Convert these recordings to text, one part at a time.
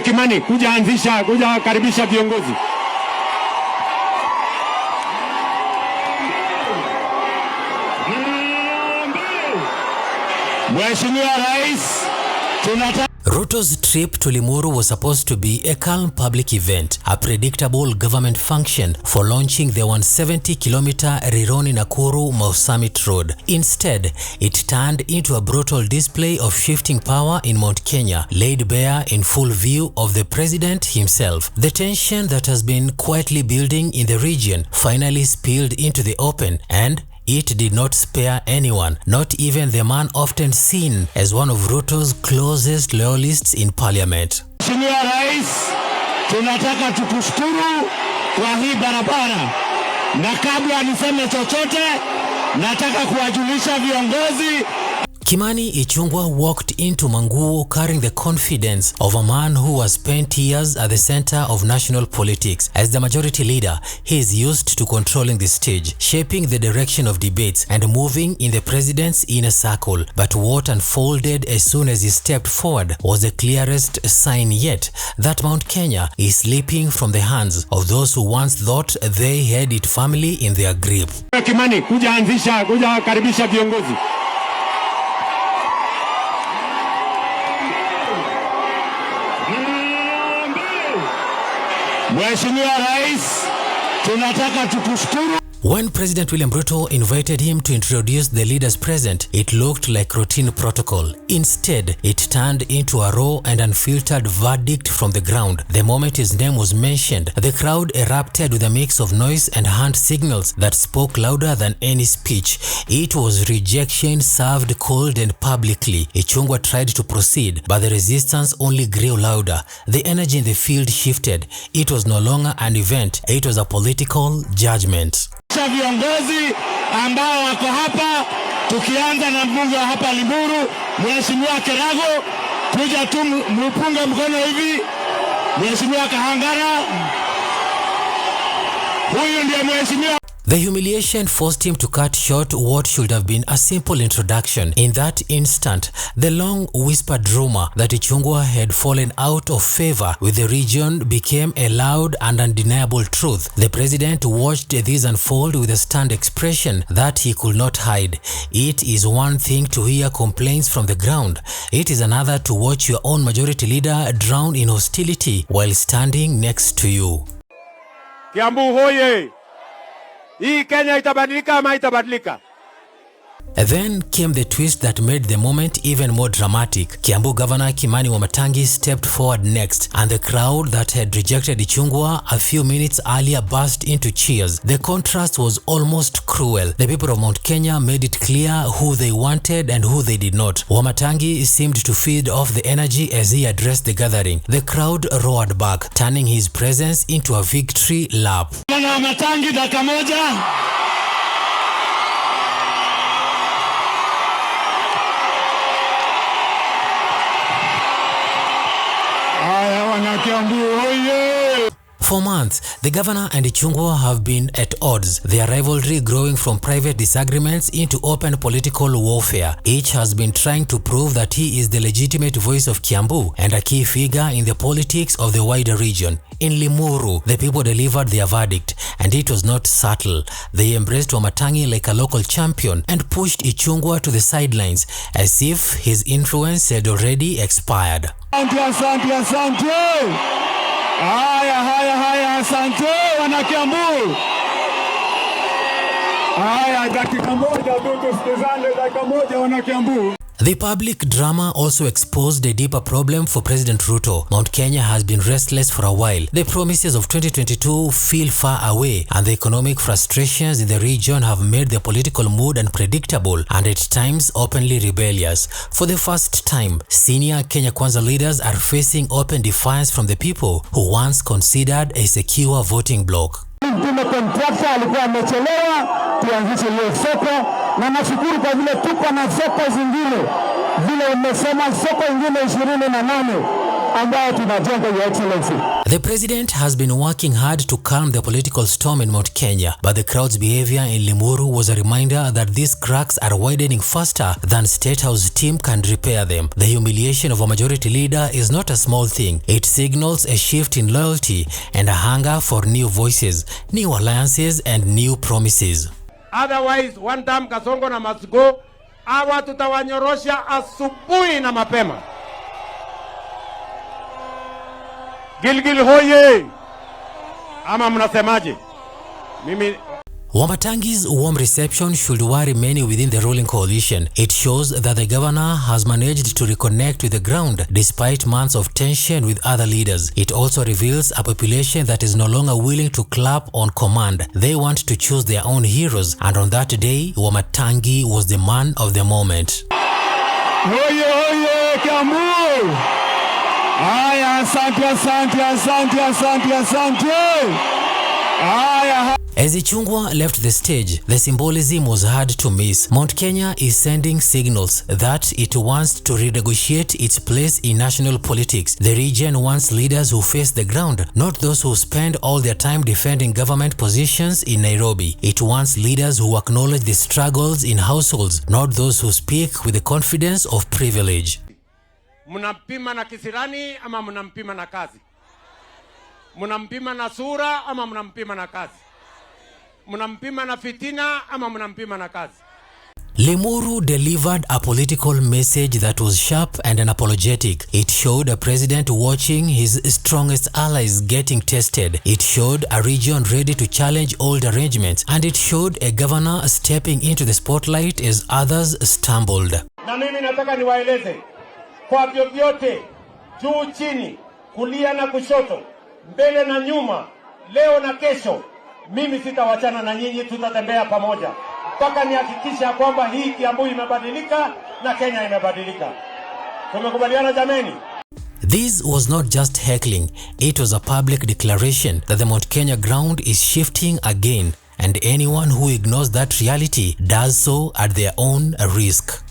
Kimani, kuja karibisha viongozi. Mheshimiwa Rais, Ruto's trip to Limuru was supposed to be a calm public event, a predictable government function for launching the 170-kilometer Rironi-Nakuru-Mau Summit Road. Instead, it turned into a brutal display of shifting power in Mount Kenya, laid bare in full view of the president himself. The tension that has been quietly building in the region finally spilled into the open, and it did not spare anyone, not even the man often seen as one of Ruto's closest loyalists in parliament. Mheshimiwa Rais, tunataka tukushukuru kwa hii barabara. Na kabla niseme chochote, nataka kuwajulisha viongozi. Kimani Ichungwa walked into Manguo carrying the confidence of a man who has spent years at the center of national politics. As the majority leader, he is used to controlling the stage, shaping the direction of debates and moving in the president's inner circle. But what unfolded as soon as he stepped forward was the clearest sign yet that Mount Kenya is slipping from the hands of those who once thought they had it firmly in their grip. Kimani, kuja karibisha viongozi. Mheshimiwa Rais, tunataka tukushukuru. When President William Ruto invited him to introduce the leaders present, it looked like routine protocol. Instead, it turned into a raw and unfiltered verdict from the ground. The moment his name was mentioned, the crowd erupted with a mix of noise and hand signals that spoke louder than any speech. It was rejection served cold and publicly. Ichungwa tried to proceed, but the resistance only grew louder. The energy in the field shifted. It was no longer an event, it was a political judgment. Viongozi ambao wako hapa, tukianza na mbunge wa hapa Limuru, Mheshimiwa Kerago, kuja tu mpunge mkono hivi. Mheshimiwa Kahangara, huyu ndiye mheshimiwa. The humiliation forced him to cut short what should have been a simple introduction. In that instant, the long whispered rumor that Ichungwa had fallen out of favor with the region became a loud and undeniable truth. The president watched this unfold with a stunned expression that he could not hide. It is one thing to hear complaints from the ground. It is another to watch your own majority leader drown in hostility while standing next to you. Kiambu hoye! Hii Kenya itabadilika ama itabadilika? Then came the twist that made the moment even more dramatic. Kiambu Governor Kimani WAMATANGI stepped forward next, and the crowd that had rejected Ichungwa a few minutes earlier burst into cheers. The contrast was almost cruel. The people of Mount Kenya made it clear who they wanted and who they did not. WAMATANGI seemed to feed off the energy as he addressed the gathering. The crowd roared back, turning his presence into a victory lap. WAMATANGI dakika moja. For months, the governor and Ichungwa have been at odds, their rivalry growing from private disagreements into open political warfare. Each has been trying to prove that he is the legitimate voice of Kiambu and a key figure in the politics of the wider region. In Limuru, the people delivered their verdict, and it was not subtle. They embraced WAMATANGI like a local champion and pushed Ichungwa to the sidelines as if his influence had already expired. Asante. Haya, asante wana Kiambu. Haya, dakika moja tu tusikizane, dakika moja wana Kiambu. The public drama also exposed a deeper problem for President Ruto. Mount Kenya has been restless for a while. The promises of 2022 feel far away, and the economic frustrations in the region have made the political mood unpredictable and at times openly rebellious. For the first time, senior Kenya Kwanza leaders are facing open defiance from the people who once considered a secure voting bloc. Mtume contractor alikuwa amechelewa tuanzishe hiyo soko, na nashukuru kwa vile tuko na soko zingine vile umesema, soko zingine 28 ambayo tunajenga, Your Excellency. The president has been working hard to calm the political storm in Mount Kenya, but the crowd's behavior in Limuru was a reminder that these cracks are widening faster than State House team can repair them. The humiliation of a majority leader is not a small thing. It signals a shift in loyalty and a hunger for new voices, new alliances and new promises. Otherwise, one time Kasongo na must go, hawa tutawanyorosha asubuhi na mapema. Gilgil hoye! Ama mnasemaje? Mimi Wamatangi's warm reception should worry many within the ruling coalition. It shows that the governor has managed to reconnect with the ground despite months of tension with other leaders. It also reveals a population that is no longer willing to clap on command. They want to choose their own heroes, and on that day, Wamatangi was the man of the moment. Hoye hoye Kiambu! Aya, asante, asante, asante, asante, asante! Aya. As Ichungwa left the stage, the symbolism was hard to miss. Mount Kenya is sending signals that it wants to renegotiate its place in national politics. The region wants leaders who face the ground, not those who spend all their time defending government positions in Nairobi. It wants leaders who acknowledge the struggles in households, not those who speak with the confidence of privilege. Mnampima na kisirani ama mnampima na kazi? Mnampima na sura ama mnampima na kazi? Mnampima na fitina ama mnampima na kazi? Limuru delivered a political message that was sharp and unapologetic. It showed a president watching his strongest allies getting tested. It showed a region ready to challenge old arrangements. And it showed a governor stepping into the spotlight as others stumbled. Na mimi nataka niwaeleze, kwa vyovyote, juu chini, kulia na kushoto, mbele na nyuma, leo na kesho, mimi sitawachana na nyinyi, tutatembea pamoja mpaka nihakikisha kwamba hii Kiambu imebadilika na Kenya imebadilika. Tumekubaliana jameni? This was not just heckling, it was a public declaration that the Mount Kenya ground is shifting again, and anyone who ignores that reality does so at their own risk.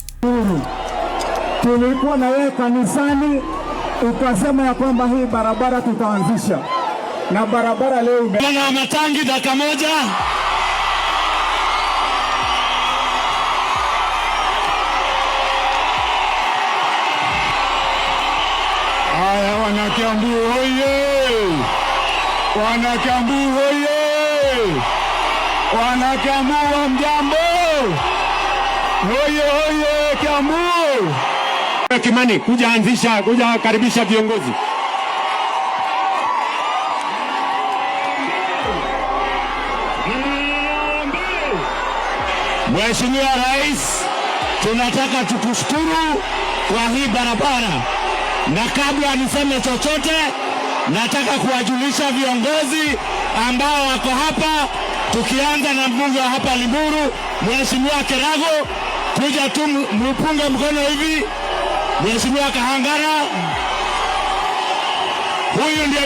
Tulikuwa na wewe kanisani, ukasema ya kwamba hii barabara tutaanzisha. Na barabara leo Bwana Wamatangi, dakika moja. Haya, wana Kiambu hoye! Wana Kiambu hoye! Wana Kiambu wa mjambo! Hoye hoye Kiambu! Kimani, kuja karibisha viongozi. Mheshimiwa Rais, tunataka tukushukuru kwa hii barabara. Na kabla niseme chochote, nataka kuwajulisha viongozi ambao wako hapa, tukianza na mbunge wa hapa Limuru, Mheshimiwa Kerago, kuja tu mpunge mkono hivi. Mheshimiwa Kahangara, huyu ndiye